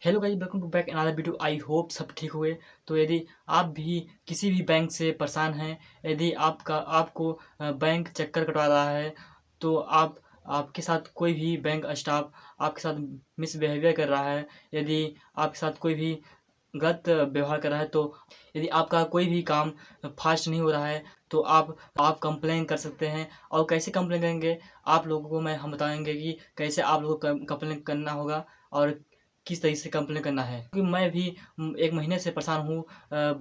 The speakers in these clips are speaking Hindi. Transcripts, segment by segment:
Hello guys, welcome to back another video. I hope सब ठीक हुए। तो यदि आप भी किसी भी बैंक से परेशान हैं, यदि आपको बैंक चक्कर कटवा रहा है, तो आपके साथ कोई भी बैंक स्टाफ आपके साथ मिसबिहेवियर कर रहा है, यदि आपके साथ कोई भी गलत व्यवहार कर रहा है, तो यदि आपका कोई भी काम फास्ट नहीं हो रहा है, तो आप कंप्लेन कर सकते हैं। और कैसे कंप्लेन करेंगे, आप लोगों को हम बताएंगे कि कैसे आप लोगों को कंप्लेन करना होगा और किस तरीके से कंप्लेन करना है। क्योंकि मैं भी 1 महीने से परेशान हूँ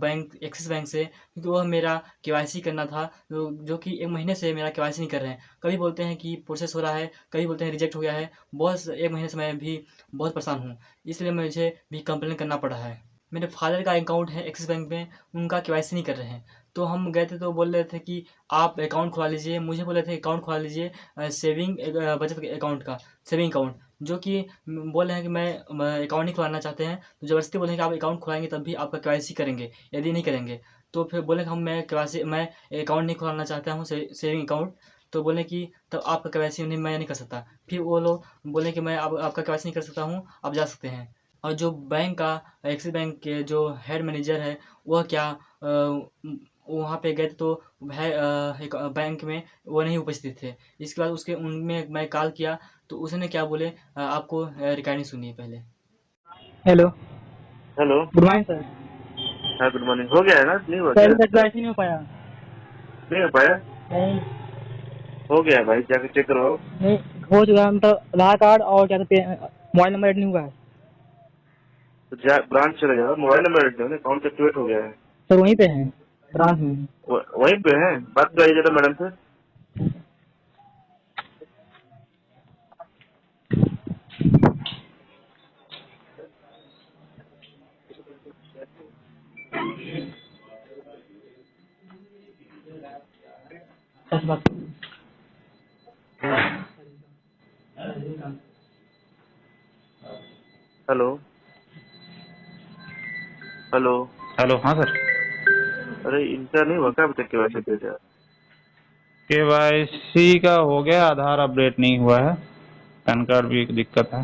बैंक एक्सिस बैंक से, क्योंकि वह मेरा केवाईसी करना था, जो कि 1 महीने से मेरा केवाईसी नहीं कर रहे हैं। कभी बोलते हैं कि प्रोसेस हो रहा है, कभी बोलते हैं रिजेक्ट हो गया है। 1 महीने से मैं भी बहुत परेशान हूँ, इसलिए मुझे भी कंप्लेन करना पड़ा है। मेरे फादर का अकाउंट है एक्सिस बैंक में, उनका केवाईसी नहीं कर रहे हैं। तो हम गए थे तो बोल रहे थे कि आप अकाउंट खुलवा लीजिए, मुझे बोल रहे थे अकाउंट खुलवा लीजिए, सेविंग बचत अकाउंट का सेविंग अकाउंट, जो कि बोल रहे हैं कि मैं अकाउंट नहीं खुलाना चाहते हैं। तो ज़बरदस्ती बोले कि आप अकाउंट खुलाएंगे तब भी आपका केवाईसी करेंगे, यदि नहीं करेंगे तो फिर बोले कि मैं अकाउंट नहीं खुलाना चाहता हूँ, सेविंग अकाउंट। तो बोले कि तब आपका केवाईसी नहीं, मैं नहीं कर सकता। फिर वो लोग बोले कि मैं अब आपका केवाईसी नहीं कर सकता हूँ, आप जा सकते हैं। और जो बैंक का एक्सिस बैंक के जो हेड मैनेजर है, वह क्या वहाँ पे गए थे तो एक बैंक में वो नहीं उपस्थित थे। इसके बाद उसके उनमें मैं कॉल किया तो उसने क्या बोले, आपको रिकॉर्डिंग सुनिए पहले। Hello. Hello. Good morning sir. हाँ, गुड मॉर्निंग। हो गया है ना? नहीं हुआ सर क्या? अभी तक कैसे नहीं हो पाया? नहीं हो पाया? नहीं। हो गया है भाई, जाके चेक करवाओ। नहीं हो चुका है, मतलब आधार कार्ड और क्या मोबाइल नंबर ऐड नहीं हुआ है। तो ब्रांच चले जाओ, मोबाइल नंबर ऐड करो, अकाउंट एक्टिवेट हो गया है। सर वहीं पे हैं, ब्रांच में। वहीं पे है। बात कराइए जरा मैडम से। सच बात। Hello hello. हेलो। हाँ सर। अरे इनका नहीं हुआ क्या अभी तक केवाईसी दे दिया? केवाईसी का हो गया, आधार अपडेट नहीं हुआ है, पैन कार्ड भी एक दिक्कत है।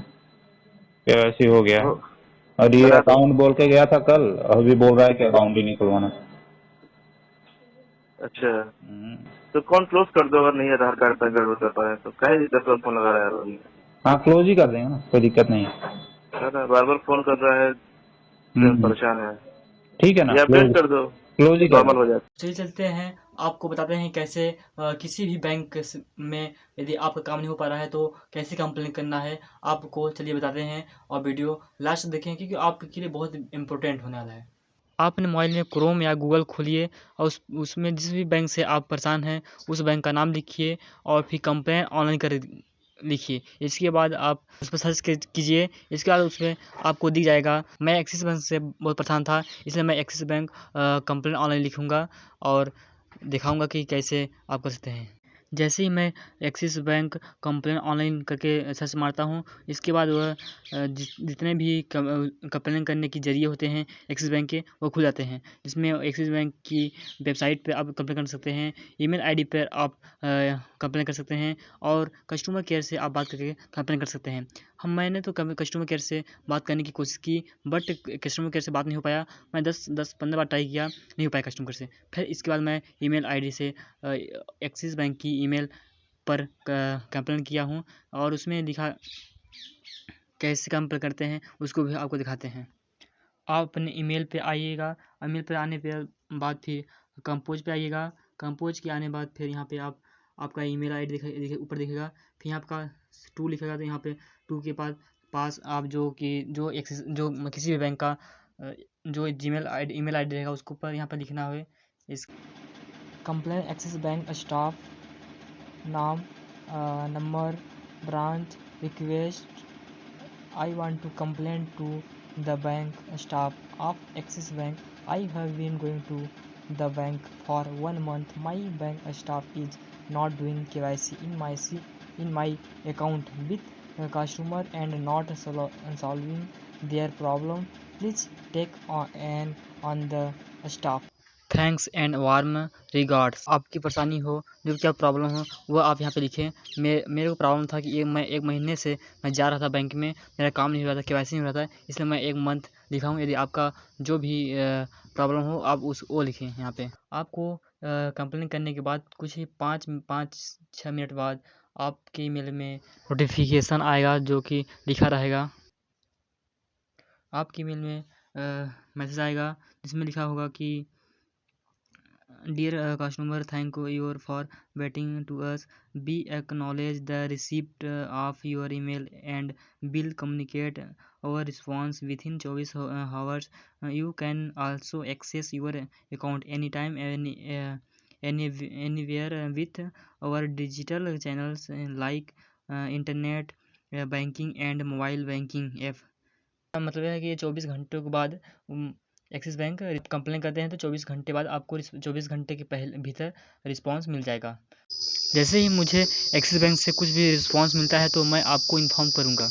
केवाईसी हो गया हो है और ये करा दो। अकाउंट बोल के गया था कल, अभी बोल रहा है कि अकाउंट ही नहीं खुलवाना। अच्छा, तो कौन क्लोज कर दो अगर नहीं आधार कार्ड पैन कार्ड बता पाए तो। कहे 10 बार फोन लगा रहा है यार। हाँ क्लोज ही कर देंगे ना, कोई दिक्कत नहीं है। है ना, बार बार फोन कर रहा है, इससे हम हम्म, परेशान है। ठीक है ना, ये अपडेट क्लोज कर दो, क्लोज ही कर नॉर्मल देंगे। हो जाए। चलिए चलते हैं, आपको बताते हैं कैसे किसी भी बैंक में यदि आपका काम नहीं हो पा रहा है तो कैसे कंप्लेन करना है, आपको चलिए बताते हैं। और वीडियो लास्ट देखें, क्योंकि आपके लिए बहुत इंपॉर्टेंट होने वाला है। आप अपने मोबाइल में क्रोम या गूगल खोलिए और उसमें जिस भी बैंक से आप परेशान हैं, उस बैंक का नाम लिखिए और फिर कंप्लेन ऑनलाइन कर लिखिए। इसके बाद आप उस पर सर्च कीजिए। इसके बाद उसमें आपको दिख जाएगा। मैं एक्सिस बैंक से बहुत परेशान था, इसलिए मैं एक्सिस बैंक कंप्लेन ऑनलाइन लिखूँगा और दिखाऊँगा कि कैसे आप कर सकते हैं। जैसे ही मैं एक्सिस बैंक कंप्लेन ऑनलाइन करके सर्च मारता हूँ, इसके बाद वह जितने भी कंप्लेन करने के ज़रिए होते हैं एक्सिस बैंक के, वो खुल जाते हैं। जिसमें एक्सिस बैंक की वेबसाइट पे आप कंप्लेन कर सकते हैं, ईमेल आईडी पर आप कंप्लेन कर सकते हैं और कस्टमर केयर से आप बात करके कंप्लेन कर सकते हैं। मैंने तो कस्टमर केयर से बात करने की कोशिश की, बट कस्टमर केयर से बात नहीं हो पाया। मैं 10-15 बार ट्राई किया, नहीं हो पाया कस्टमर केयर से। फिर इसके बाद मैं ईमेल आईडी से एक्सिस बैंक की ईमेल पर कंप्लेन किया हूँ और उसमें लिखा कैसे कंप्लेन करते हैं उसको भी आपको दिखाते हैं। आप अपने ईमेल पे आइएगा, ईमेल पे आने पे बाद फिर कंपोज पे आइएगा। कंपोज के आने बाद फिर यहाँ पे आपका ईमेल आईडी ऊपर दिखेगा। फिर यहाँ आपका 2 लिखेगा, तो यहाँ पे 2 के पास आप जो किसी भी बैंक का जो जीमेल आईडी ईमेल आईडी रहेगा उसको ऊपर यहाँ पर लिखना है। इस कंप्लेन एक्सिस बैंक स्टाफ नाम, number, branch, request. I want to complain to the bank staff of Axis Bank. I have been going to the bank for 1 month. My bank staff is not doing KYC in my account with a customer and not solving their problem. Please take on the staff. Thanks and warm regards. आपकी परेशानी हो, जो क्या प्रॉब्लम हो, वो आप यहाँ पे लिखें। मेरे को प्रॉब्लम था कि मैं एक महीने से मैं जा रहा था बैंक में, मेरा काम नहीं हो रहा था, केवाईसी नहीं हो रहा था, इसलिए मैं 1 मंथ लिखा हूँ। यदि आपका जो भी प्रॉब्लम हो आप वो लिखें यहाँ पे। आपको कंप्लेन करने के बाद कुछ ही 5-6 मिनट बाद आपके ईमेल में नोटिफिकेशन आएगा, जो कि लिखा रहेगा। आपके ईमेल में मैसेज आएगा जिसमें लिखा होगा कि dear customer, thank you for waiting to us, we acknowledge the receipt of your email and will communicate our response within 24 hours. You can also access your account anytime, anywhere with our digital channels like internet banking and mobile banking app. मतलब है कि ये 24 घंटों के बाद एक्सिस बैंक कंप्लेन करते हैं तो 24 घंटे बाद आपको 24 घंटे के भीतर रिस्पांस मिल जाएगा। जैसे ही मुझे एक्सिस बैंक से कुछ भी रिस्पांस मिलता है तो मैं आपको इन्फॉर्म करूँगा।